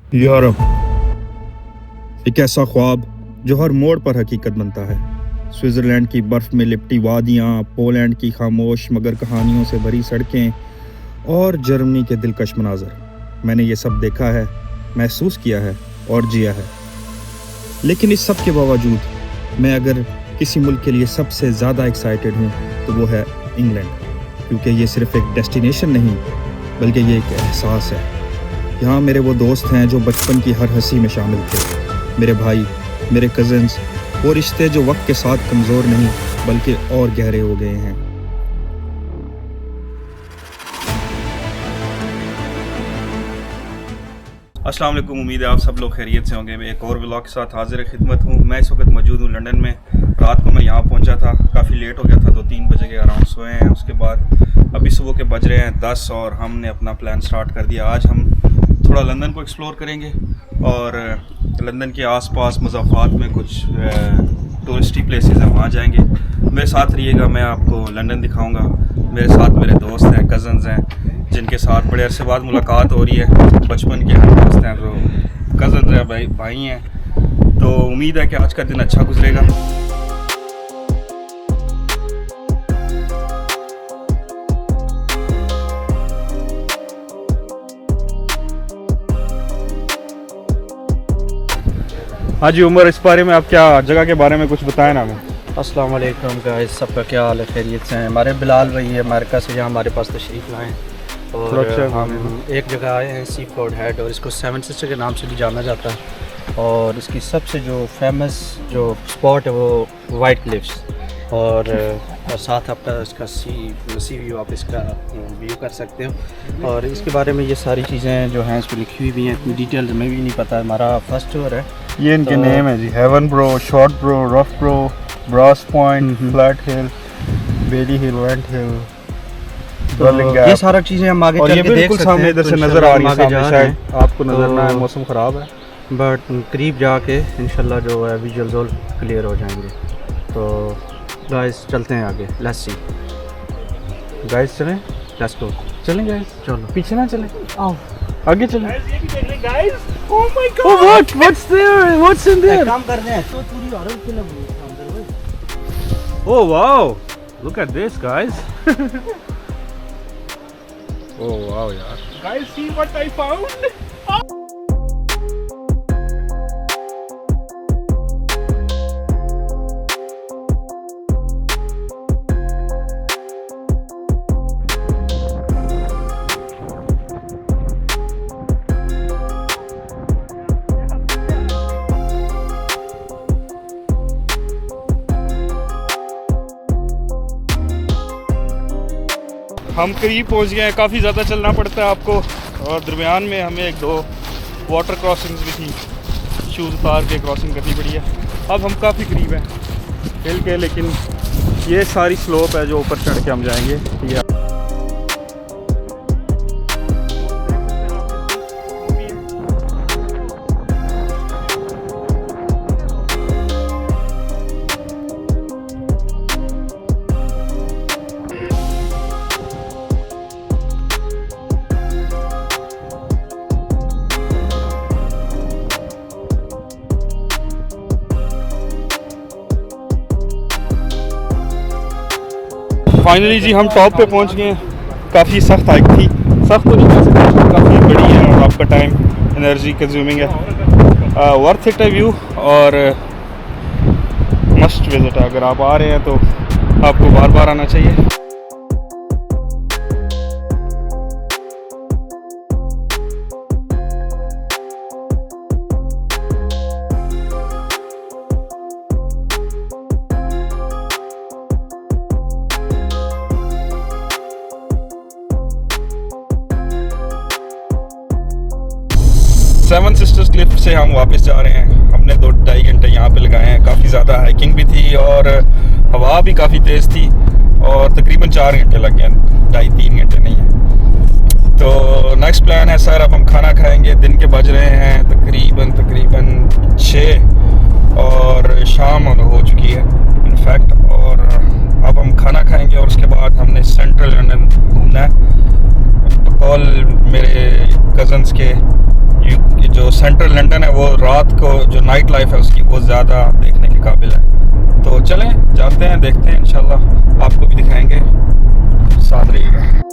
Europe, एक ऐसा ख्वाब जो हर मोड़ पर हकीकत बनता है। स्विट्ज़रलैंड की बर्फ़ में लिपटी वादियाँ, पोलैंड की खामोश मगर कहानियों से भरी सड़कें और जर्मनी के दिलकश मनाज़र। मैंने ये सब देखा है, महसूस किया है और जिया है। लेकिन इस सब के बावजूद मैं अगर किसी मुल्क के लिए सबसे ज़्यादा एक्साइटेड हूँ तो वो है इंग्लैंड, क्योंकि ये सिर्फ़ एक डेस्टिनेशन नहीं बल्कि ये एक एहसास है। यहाँ मेरे वो दोस्त हैं जो बचपन की हर हंसी में शामिल थे, मेरे भाई, मेरे कज़न्स, वो रिश्ते जो वक्त के साथ कमज़ोर नहीं बल्कि और गहरे हो गए हैं। अस्सलाम वालेकुम, उम्मीद है आप सब लोग खैरियत से होंगे। मैं एक और व्लॉग के साथ हाजिर खिदमत हूँ। मैं इस वक्त मौजूद हूँ लंदन में। रात को मैं यहाँ पहुँचा था, काफ़ी लेट हो गया था, 2-3 बजे के अराउंड सोए हैं। उसके बाद अभी सुबह के बज रहे हैं 10 और हमने अपना प्लान स्टार्ट कर दिया। आज हम थोड़ा लंदन को एक्सप्लोर करेंगे और लंदन के आसपास मज़ाफ़ात में कुछ टूरिस्टी प्लेसेस हैं, वहाँ जाएंगे। मेरे साथ रहिएगा, मैं आपको लंदन दिखाऊंगा। मेरे साथ मेरे दोस्त हैं, कज़न्स हैं, जिनके साथ बड़े अरसे बाद मुलाकात हो रही है। बचपन के हम दोस्त हैं, तो कज़न्स हैं, भाई हैं। तो उम्मीद है कि आज का दिन अच्छा गुजरेगा। हाँ जी उमर, इस बारे में आप क्या जगह के बारे में कुछ बताएं ना हमें। अस्सलाम वालेकुम गाइस, सबका क्या हाल है? खैरियत से हैं? हमारे बिलाल भाई है अमेरिका से, यहाँ हमारे पास तशरीफ़ लाए और हम एक जगह आए हैं सीफोर्ड हेड, और इसको सेवन सिस्टर के नाम से भी जाना जाता है। और इसकी सबसे जो फेमस जो स्पॉट है वो वाइट क्लिफ्स, और साथ आपका इसका सी व्यू, आप इसका व्यू कर सकते हो। और इसके बारे में ये सारी चीज़ें जो हैं इस पर लिखी हुई भी हैं, इतनी डिटेल में भी नहीं पता। हमारा फर्स्ट टूर है। ये इनके नेम है जी, heaven bro, short bro, rough bro, brass point, flat hill, belly hill, vent hill, ये सारा चीज़ें हम आगे और ये बिल्कुल सामने इधर से नज़र आ रही है, सामने शायद आपको नज़र ना आए, मौसम ख़राब है, बट करीब जाके इंशाल्लाह जो है विजुअल्स ऑल क्लियर हो जाएंगे। तो गाइस चलते हैं आगे, लेट्स सी। गाइस चलें, लेट्स गो। चलें गाइस, चलो पीछे ना चलें, आओ आगे चलें। Guys, oh my god! Oh what? What's there? What's in there? काम कर रहे हैं तो पूरी औरत के लिए। Oh wow! Look at this, guys. Oh wow, यार. Guys, see what I found? हम करीब पहुंच गए हैं। काफ़ी ज़्यादा चलना पड़ता है आपको, और दरमियान में हमें 1-2 वाटर क्रॉसिंग्स भी थी, शूज़ उतार के क्रॉसिंग करनी पड़ी है। अब हम काफ़ी करीब हैं हिल के, लेकिन ये सारी स्लोप है जो ऊपर चढ़ के हम जाएंगे। ये फाइनली जी हम टॉप पे पहुंच गए हैं। काफ़ी सख्त हाइक थी, सख्त तो नहीं कह सकते, काफ़ी बड़ी है और आपका टाइम एनर्जी कंज्यूमिंग है। वर्थ इट व्यू और मस्ट विजिट है। अगर आप आ रहे हैं तो आपको बार बार आना चाहिए। सेवन सिस्टर्स क्लिफ से हम वापस जा रहे हैं। हमने 2-2.5 घंटे यहाँ पे लगाए हैं। काफ़ी ज़्यादा हाइकिंग भी थी और हवा भी काफ़ी तेज़ थी, और तकरीबन 4 घंटे लग गए, 2.5-3 घंटे नहीं है। तो नेक्स्ट प्लान है सर, अब हम खाना खाएंगे। दिन के बज रहे हैं तकरीबन 6 और शाम हो चुकी है इनफैक्ट, और अब हम खाना खाएंगे और उसके बाद हमने सेंट्रल लंदन घूमना है। कॉल मेरे कज़न्स के जो सेंट्रल लंदन है वो रात को जो नाइट लाइफ है उसकी वो ज़्यादा देखने के काबिल है। तो चलें जाते हैं, देखते हैं, इंशाल्लाह आपको भी दिखाएंगे, साथ रहिएगा।